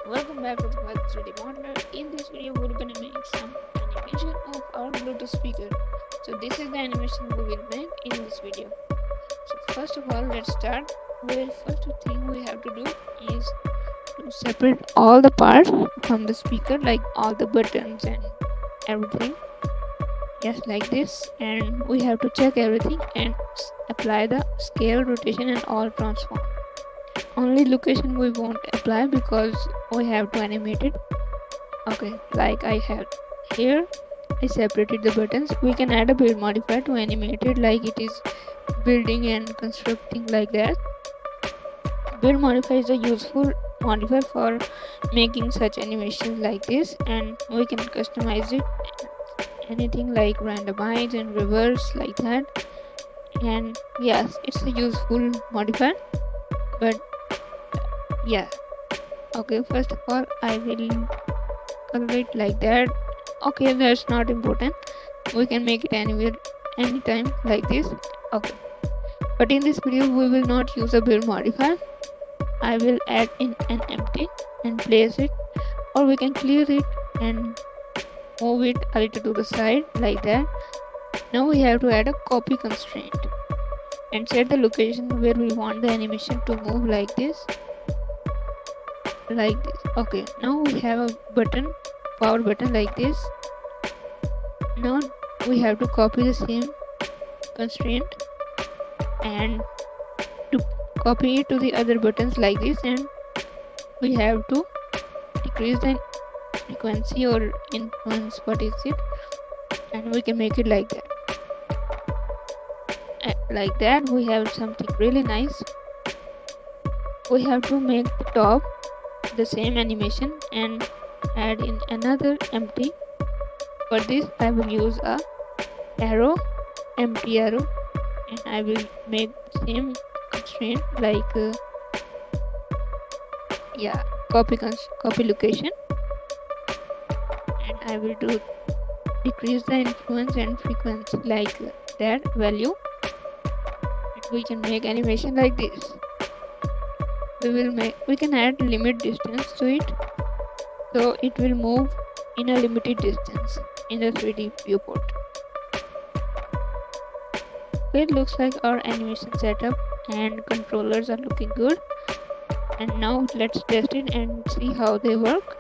Welcome back to the Path 3D Modeler. In this video, we're gonna make some animation of our Bluetooth speaker. So this is the animation we will make in this video. So first of all, let's start. Well, first thing we have to do is to separate all the parts from the speaker, like all the buttons and everything. Just like this, and we have to check everything and apply the scale, rotation, and all transform. Only location we won't apply because we have to animate it. Okay, like I have here, I separated the buttons. We can add a build modifier to animate it like it is building and constructing like that. Build modifier is a useful modifier for making such animations like this, and we can customize it anything like randomize and reverse like that. And yes, it's a useful modifier, but yeah. Okay, first of all, I will color it like that. Okay, that's not important. We can make it anywhere, anytime like this. Okay, but in this video we will not use a build modifier. I will add in an empty and place it, or we can clear it and move it a little to the side like that. Now we have to add a copy constraint and set the location where we want the animation to move like this. Okay, now we have a button, power button like this. Now we have to copy the same constraint and to copy it to the other buttons like this, and we have to decrease the frequency or influence, what is it, and we can make it like that. Like that, we have something really nice. We have to make the top the same animation and add in another empty. For this I will use a arrow, empty arrow, and I will make same constraint like copy location, and I will do decrease the influence and frequency like that value, and we can make animation like this. We can add limit distance to it, so it will move in a limited distance in the 3D viewport. It looks like our animation setup and controllers are looking good, and now let's test it and see how they work.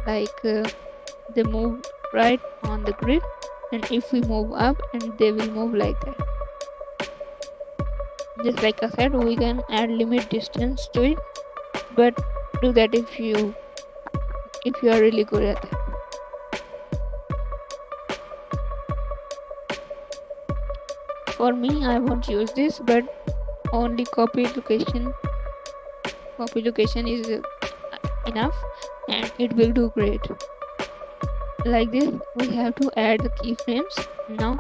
Like they move right on the grid, and if we move up, and they will move like that. Just like I said, we can add limit distance to it, but do that if you are really good at it. For me, I won't use this, but only copy location is enough, and it will do great. Like this, we have to add the keyframes. Now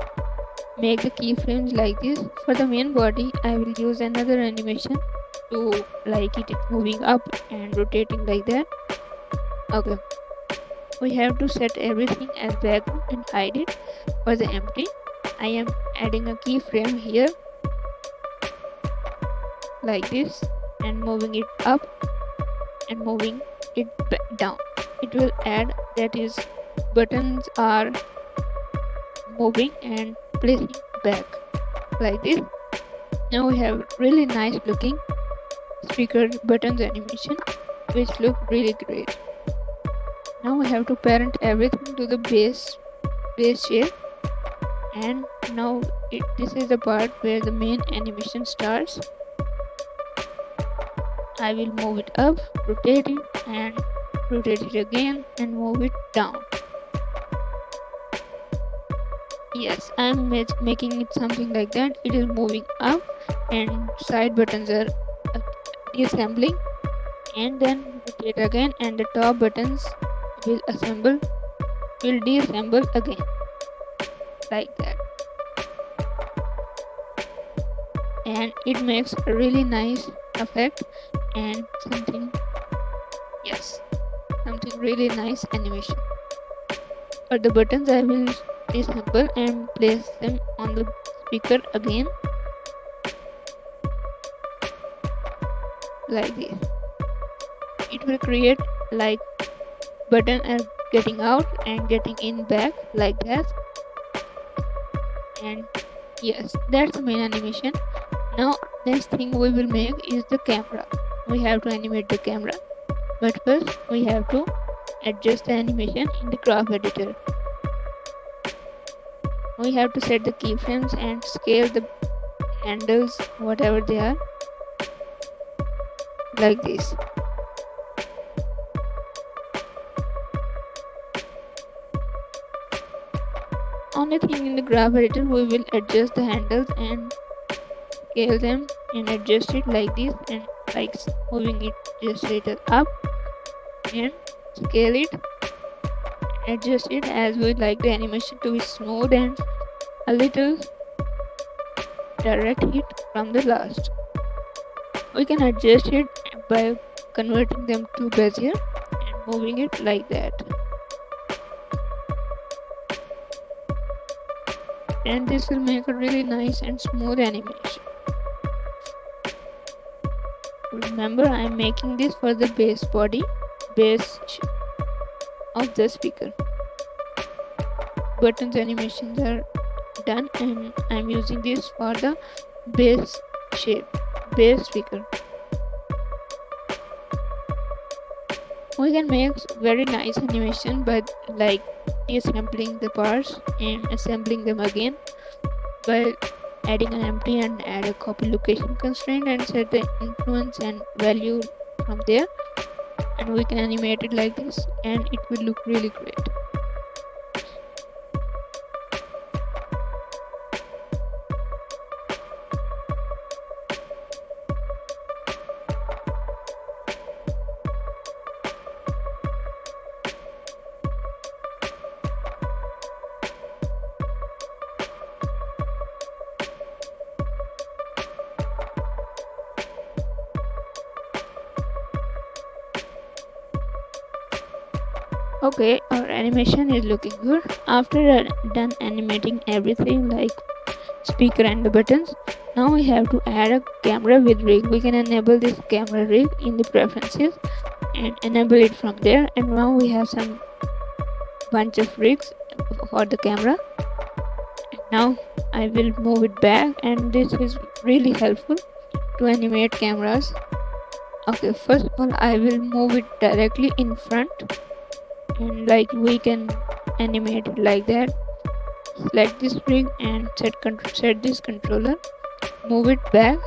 make the keyframes like this. For the main body, I will use another animation to like it moving up and rotating like that. Okay, we have to set everything as background and hide it. For the empty, I am adding a keyframe here like this and moving it up and moving it down. It will add, that is, buttons are moving and placing back like this. Now we have really nice looking speaker buttons animation, which look really great. Now we have to parent everything to the base shape, and now this is the part where the main animation starts. I will move it up, rotate it, and rotate it again, and move it down. Yes, I'm making it something like that. It is moving up, and side buttons are deassembling, and then rotate again, and the top buttons will deassemble again, like that. And it makes a really nice effect and something really nice animation. For the buttons, I will disassemble and place them on the speaker again like this. It will create like button are getting out and getting in back like that. And yes, that's the main animation. Now next thing we will make is the camera. We have to animate the camera, but first we have to adjust the animation in the graph editor. We have to set the keyframes and scale the handles, whatever they are, like this. Only thing in the graph editor, we will adjust the handles and scale them and adjust it like this, and like moving it just little up and scale it, adjust it as we like the animation to be smooth and a little direct hit from the last. We can adjust it by converting them to bezier and moving it like that. And this will make a really nice and smooth animation. Remember, I am making this for the base of the speaker. Buttons animations are done and I am using this for the base speaker. We can make very nice animation by like deassembling the parts and assembling them again by adding an empty and add a copy location constraint and set the influence and value from there, and we can animate it like this and it will look really great. Okay, our animation is looking good. After done animating everything like speaker and the buttons, now we have to add a camera with rig. We can enable this camera rig in the preferences and enable it from there, and now we have some bunch of rigs for the camera. And now I will move it back, and this is really helpful to animate cameras. Okay, first of all I will move it directly in front, and like we can animate it like that. Select this rig and set this controller, move it back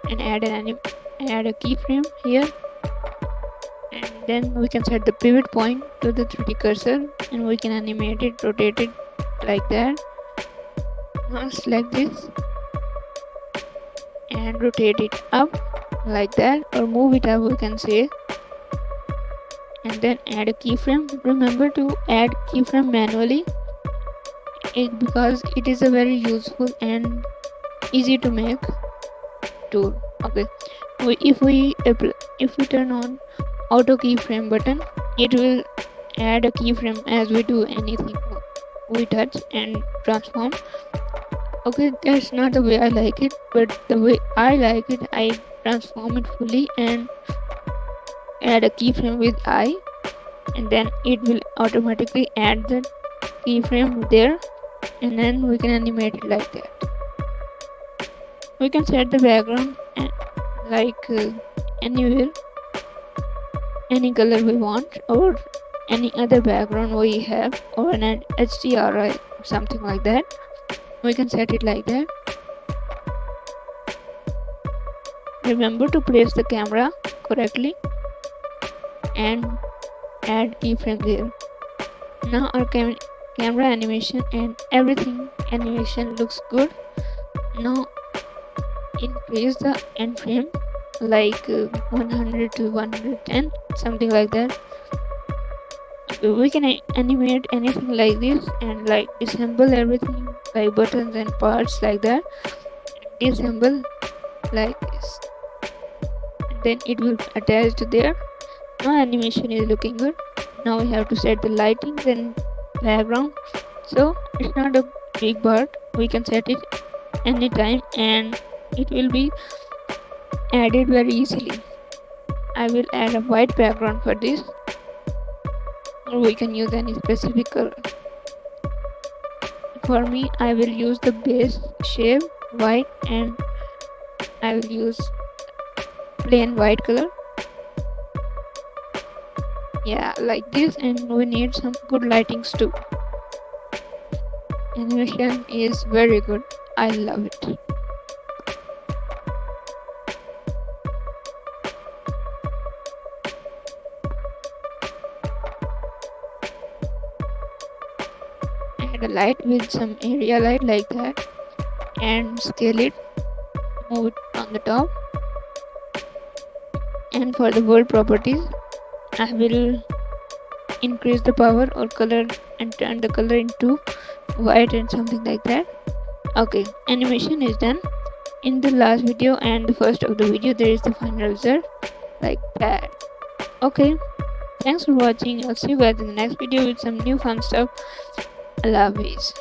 and add a keyframe here, and then we can set the pivot point to the 3D cursor and we can animate it, rotate it like that. Now select this and rotate it up like that, or move it up we can say, and then add a keyframe. Remember to add keyframe manually because it is a very useful and easy to make tool. Okay, if we turn on auto keyframe button, it will add a keyframe as we do anything we touch and transform. Okay, that's not the way I like it, but the way I like it, I transform it fully and add a keyframe with I, and then it will automatically add the keyframe there, and then we can animate it like that. We can set the background like anywhere, any color we want, or any other background we have, or an HDRI or something like that. We can set it like that. Remember to place the camera correctly and add keyframe there. Now our camera animation and everything animation looks good. Now increase the end frame like 100 to 110, something like that. We can animate anything like this and like disassemble everything like buttons and parts like that, disassemble like this, and then it will attach to there. Now animation is looking good. Now we have to set the lighting and background, so it's not a big part, we can set it anytime and it will be added very easily. I will add a white background for this, or we can use any specific color. For me, I will use the base shape white, and I will use plain white color. Yeah, like this. And we need some good lightings too. Animation is very good. I love it. Add a light with some area light like that, and scale it, move it on the top. And for the world properties, I will increase the power or color and turn the color into white and something like that. Okay, animation is done. In the last video and the first of the video, there is the final result like that. Okay, thanks for watching. I'll see you guys in the next video with some new fun stuff. Allah Hafiz.